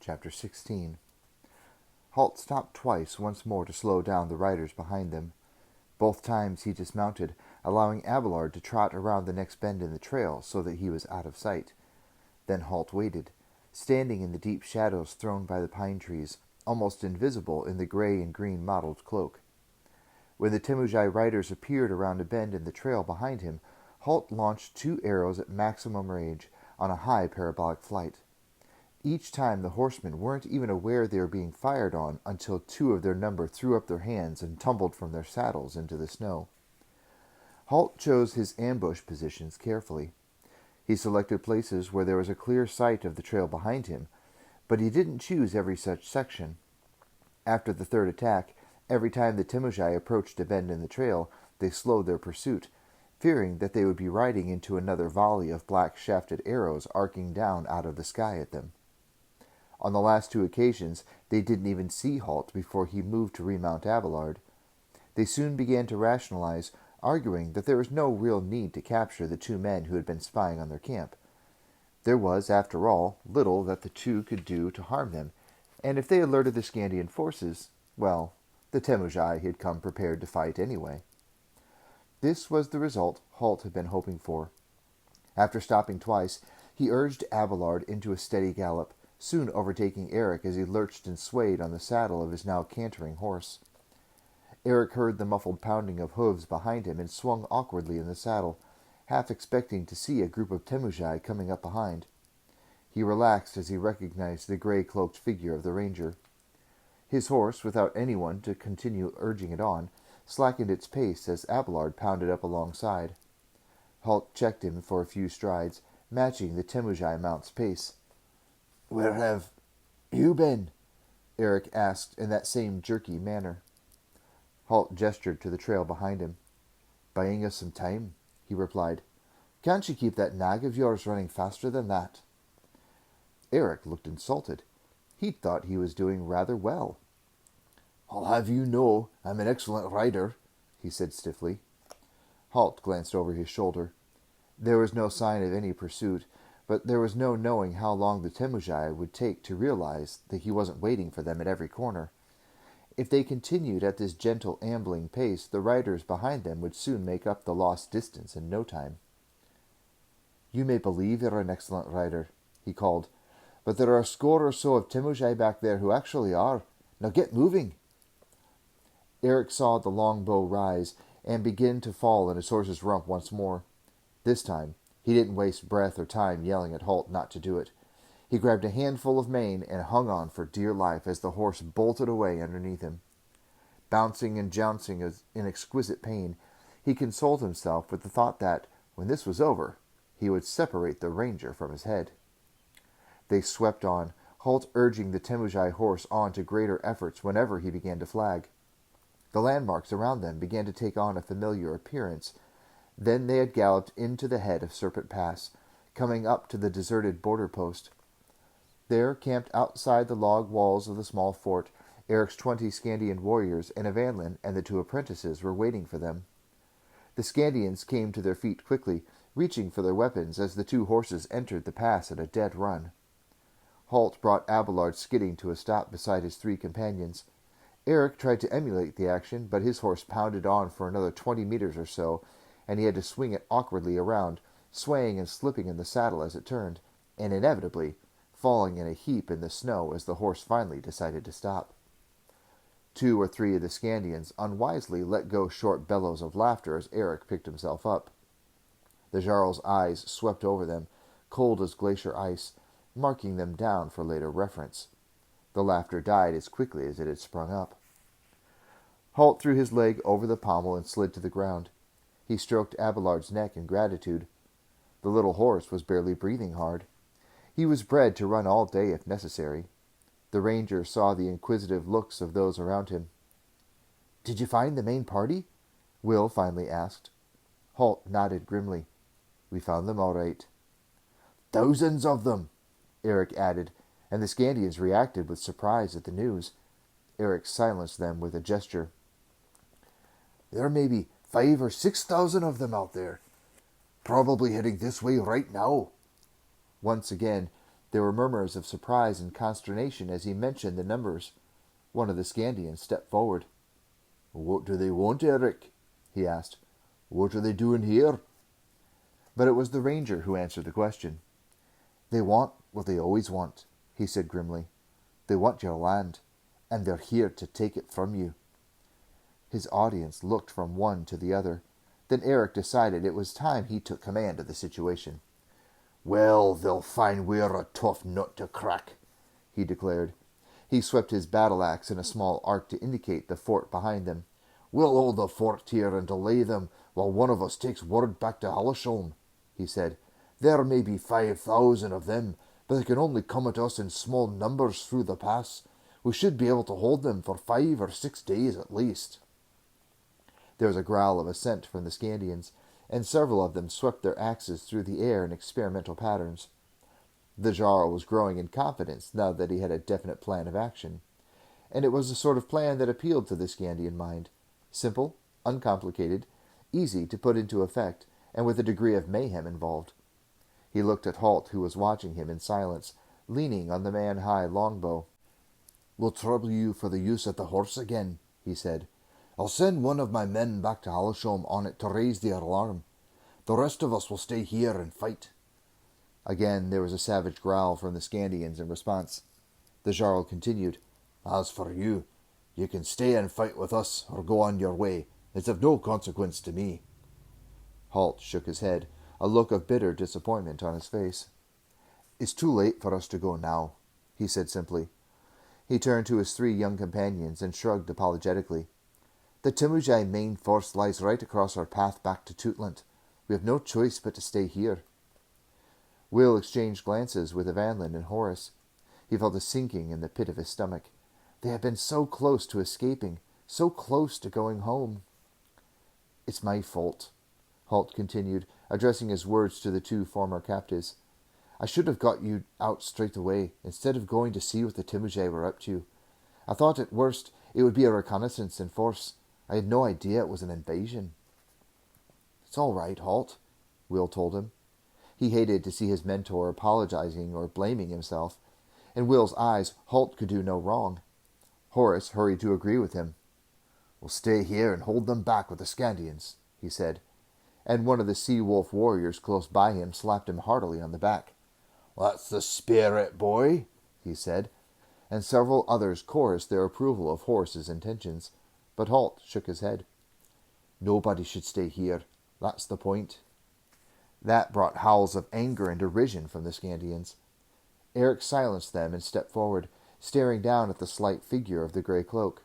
Chapter 16. Halt stopped twice, once more to slow down the riders behind them. Both times he dismounted, allowing Abelard to trot around the next bend in the trail so that he was out of sight. Then Halt waited, standing in the deep shadows thrown by the pine trees, almost invisible in the gray and green mottled cloak. When the Temujai riders appeared around a bend in the trail behind him, Halt launched 2 arrows at maximum range on a high parabolic flight. Each time the horsemen weren't even aware they were being fired on until 2 of their number threw up their hands and tumbled from their saddles into the snow. Halt chose his ambush positions carefully. He selected places where there was a clear sight of the trail behind him, but he didn't choose every such section. After the 3rd attack, every time the Temujai approached a bend in the trail, they slowed their pursuit, fearing that they would be riding into another volley of black-shafted arrows arcing down out of the sky at them. On the last 2 occasions, they didn't even see Halt before he moved to remount Abelard. They soon began to rationalize, arguing that there was no real need to capture the 2 men who had been spying on their camp. There was, after all, little that the 2 could do to harm them, and if they alerted the Skandian forces, well, the Temujai had come prepared to fight anyway. This was the result Halt had been hoping for. After stopping twice, he urged Abelard into a steady gallop, soon overtaking Eric as he lurched and swayed on the saddle of his now cantering horse. Eric heard the muffled pounding of hooves behind him and swung awkwardly in the saddle, half expecting to see a group of Temujai coming up behind. He relaxed as he recognized the gray-cloaked figure of the ranger. His horse, without anyone to continue urging it on, slackened its pace as Abelard pounded up alongside. Halt checked him for a few strides, matching the Temujai mount's pace. "Where have you been?" Eric asked in that same jerky manner. Halt gestured to the trail behind him. "Buying us some time," he replied. "Can't you keep that nag of yours running faster than that?" Eric looked insulted. He thought he was doing rather well. "I'll have you know I'm an excellent rider," he said stiffly. Halt glanced over his shoulder. There was no sign of any pursuit, but there was no knowing how long the Temujai would take to realize that he wasn't waiting for them at every corner. If they continued at this gentle ambling pace, the riders behind them would soon make up the lost distance in no time. "You may believe you're an excellent rider," he called, "but there are a score or so of Temujai back there who actually are. Now get moving." Eric saw the longbow rise and begin to fall in his horse's rump once more. This time, he didn't waste breath or time yelling at Halt not to do it. He grabbed a handful of mane and hung on for dear life as the horse bolted away underneath him. Bouncing and jouncing in exquisite pain, he consoled himself with the thought that, when this was over, he would separate the ranger from his head. They swept on, Halt urging the Temujai horse on to greater efforts whenever he began to flag. The landmarks around them began to take on a familiar appearance. Then they had galloped into the head of Serpent Pass, coming up to the deserted border post. There, camped outside the log walls of the small fort, Eric's 20 Skandian warriors and Evanlin and the 2 apprentices were waiting for them. The Skandians came to their feet quickly, reaching for their weapons as the 2 horses entered the pass at a dead run. Halt brought Abelard skidding to a stop beside his 3 companions. Eric tried to emulate the action, but his horse pounded on for another 20 meters or so, and he had to swing it awkwardly around, swaying and slipping in the saddle as it turned, and inevitably falling in a heap in the snow as the horse finally decided to stop. 2 or 3 of the Skandians unwisely let go short bellows of laughter as Eric picked himself up. The Jarl's eyes swept over them, cold as glacier ice, marking them down for later reference. The laughter died as quickly as it had sprung up. Halt threw his leg over the pommel and slid to the ground. He stroked Abelard's neck in gratitude. The little horse was barely breathing hard. He was bred to run all day if necessary. The ranger saw the inquisitive looks of those around him. "Did you find the main party?" Will finally asked. Halt nodded grimly. "We found them all right." "Thousands of them," Eric added, and the Skandians reacted with surprise at the news. Eric silenced them with a gesture. "There may be 5,000 or 6,000 of them out there, probably heading this way right now." Once again, There were murmurs of surprise and consternation as he mentioned the numbers. One of the Skandians stepped forward. "What do they want, Eric?" he asked. "What are they doing here?" But it was the ranger who answered the question. "They want what they always want," he said grimly. "They want your land, and they're here to take it from you." His audience looked from one to the other. Then Eric decided it was time he took command of the situation. "Well, they'll find we're a tough nut to crack," he declared. He swept his battle-axe in a small arc to indicate the fort behind them. "We'll hold the fort here and delay them while one of us takes word back to Hallesholm," he said. "There may be 5,000 of them, but they can only come at us in small numbers through the pass. We should be able to hold them for 5 or 6 days at least." There was a growl of assent from the Skandians, and several of them swept their axes through the air in experimental patterns. The Jarl was growing in confidence now that he had a definite plan of action, and it was the sort of plan that appealed to the Skandian mind. Simple, uncomplicated, easy to put into effect, and with a degree of mayhem involved. He looked at Halt, who was watching him in silence, leaning on the man-high longbow. "We'll trouble you for the use of the horse again," he said. "I'll send one of my men back to Hallesholm on it to raise the alarm. The rest of us will stay here and fight." Again there was a savage growl from the Skandians in response. The Jarl continued, "As for you, you can stay and fight with us or go on your way. It's of no consequence to me." Halt shook his head, a look of bitter disappointment on his face. "It's too late for us to go now," he said simply. He turned to his 3 young companions and shrugged apologetically. "The Temujai main force lies right across our path back to Tootland. We have no choice but to stay here." Will exchanged glances with Evanlin and Horace. He felt a sinking in the pit of his stomach. They had been so close to escaping, so close to going home. "It's my fault," Halt continued, addressing his words to the 2 former captives. "I should have got you out straight away, instead of going to see what the Temujai were up to. I thought at worst it would be a reconnaissance in force. I had no idea it was an invasion." "It's all right, Halt," Will told him. He hated to see his mentor apologizing or blaming himself. In Will's eyes, Halt could do no wrong. Horace hurried to agree with him. "We'll stay here and hold them back with the Skandians," he said, and one of the sea-wolf warriors close by him slapped him heartily on the back. "That's the spirit, boy," he said, and several others chorused their approval of Horace's intentions, but Halt shook his head. "Nobody should stay here. That's the point." That brought howls of anger and derision from the Skandians. Eric silenced them and stepped forward, staring down at the slight figure of the grey cloak.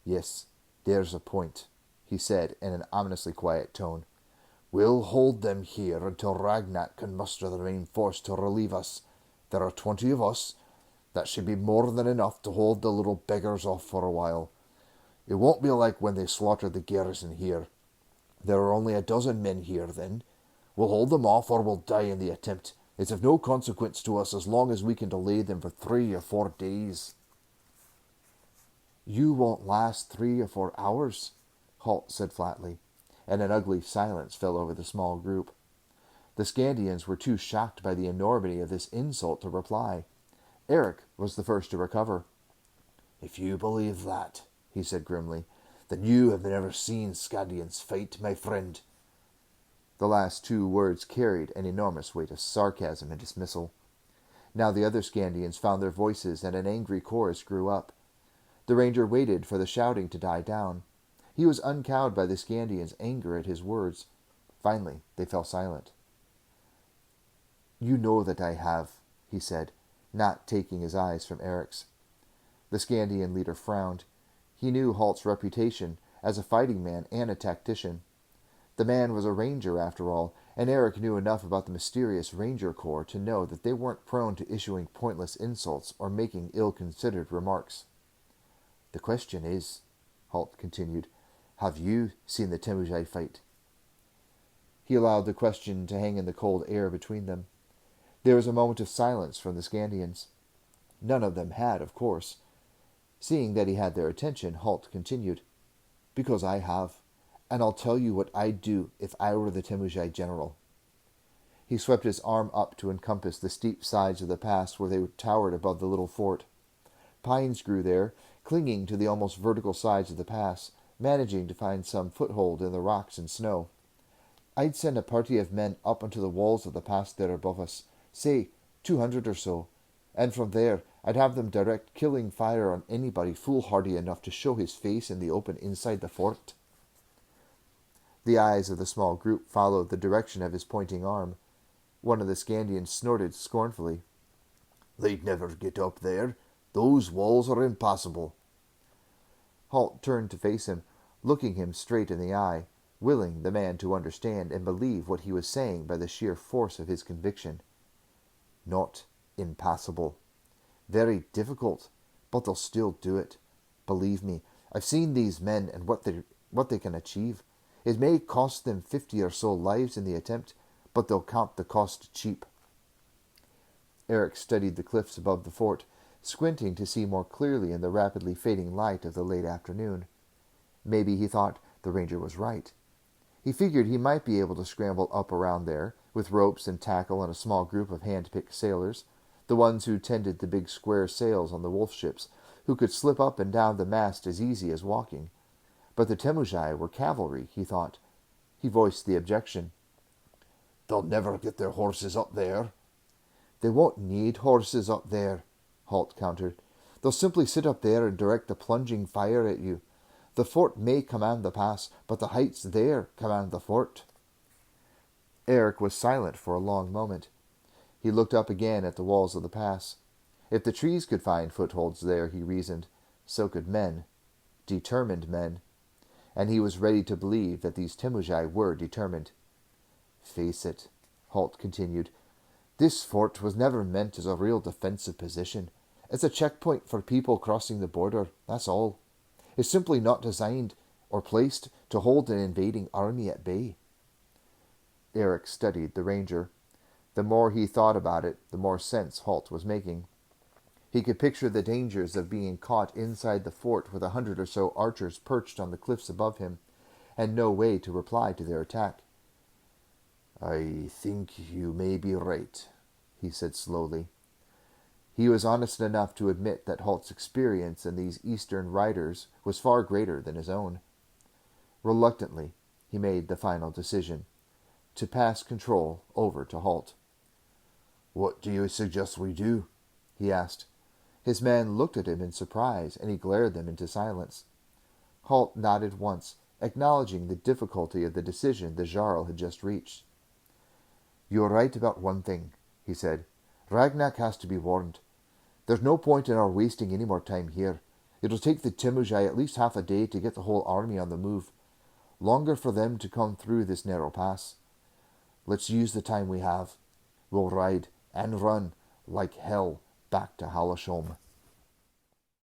"Yes, there's a point," he said in an ominously quiet tone. "We'll hold them here until Ragnak can muster the main force to relieve us. There are 20 of us. That should be more than enough to hold the little beggars off for a while. It won't be like when they slaughtered the garrison here. There are only a dozen men here then. We'll hold them off or we'll die in the attempt. It's of no consequence to us as long as we can delay them for 3 or 4 days. "You won't last 3 or 4 hours," Halt said flatly, and an ugly silence fell over the small group. The Skandians were too shocked by the enormity of this insult to reply. Eric was the first to recover. "If you believe that," he said grimly, "then you have never seen Skandians fight, my friend." The last 2 words carried an enormous weight of sarcasm and dismissal. Now the other Skandians found their voices, and an angry chorus grew up. The ranger waited for the shouting to die down. He was uncowed by the Skandians' anger at his words. Finally, they fell silent. "You know that I have," he said, not taking his eyes from Eric's. The Skandian leader frowned. He knew Halt's reputation as a fighting man and a tactician. The man was a ranger, after all, and Eric knew enough about the mysterious Ranger Corps to know that they weren't prone to issuing pointless insults or making ill-considered remarks. "The question is," Halt continued, "have you seen the Temujai fight?" He allowed the question to hang in the cold air between them. There was a moment of silence from the Skandians. None of them had, of course. Seeing that he had their attention, Halt continued, "Because I have, and I'll tell you what I'd do if I were the Temujai general." He swept his arm up to encompass the steep sides of the pass where they towered above the little fort. Pines grew there, clinging to the almost vertical sides of the pass, managing to find some foothold in the rocks and snow. I'd send a party of men up onto the walls of the pass there above us, say 200 or so, and from there I'd have them direct killing fire on anybody foolhardy enough to show his face in the open inside the fort. The eyes of the small group followed the direction of his pointing arm. One of the Skandians snorted scornfully. "They'd never get up there. Those walls are impassable." Halt turned to face him, looking him straight in the eye, willing the man to understand and believe what he was saying by the sheer force of his conviction. "Not impassable. Very difficult, but they'll still do it. Believe me, I've seen these men and what they can achieve. It may cost them 50 or so lives in the attempt, but they'll count the cost cheap." Eric studied the cliffs above the fort, squinting to see more clearly in the rapidly fading light of the late afternoon. Maybe he thought the ranger was right. He figured he might be able to scramble up around there, with ropes and tackle and a small group of hand-picked sailors, the ones who tended the big square sails on the wolf ships, who could slip up and down the mast as easy as walking. But the Temujai were cavalry, he thought. He voiced the objection. "They'll never get their horses up there." "They won't need horses up there," Halt countered. "They'll simply sit up there and direct a plunging fire at you. The fort may command the pass, but the heights there command the fort." Eric was silent for a long moment. He looked up again at the walls of the pass. If the trees could find footholds there, he reasoned, so could men. Determined men. And he was ready to believe that these Temujai were determined. "Face it," Halt continued, "this fort was never meant as a real defensive position. It's a checkpoint for people crossing the border, that's all. It's simply not designed or placed to hold an invading army at bay." Eric studied the ranger. The more he thought about it, the more sense Halt was making. He could picture the dangers of being caught inside the fort with 100 or so archers perched on the cliffs above him, and no way to reply to their attack. "I think you may be right," he said slowly. He was honest enough to admit that Halt's experience in these eastern riders was far greater than his own. Reluctantly, he made the final decision, to pass control over to Halt. "What do you suggest we do?" he asked. His man looked at him in surprise, and he glared them into silence. Halt nodded once, acknowledging the difficulty of the decision the Jarl had just reached. "You're right about one thing," he said. "Ragnak has to be warned. There's no point in our wasting any more time here. It'll take the Temujai at least half a day to get the whole army on the move. Longer for them to come through this narrow pass. Let's use the time we have. We'll ride and run like hell back to Halashom."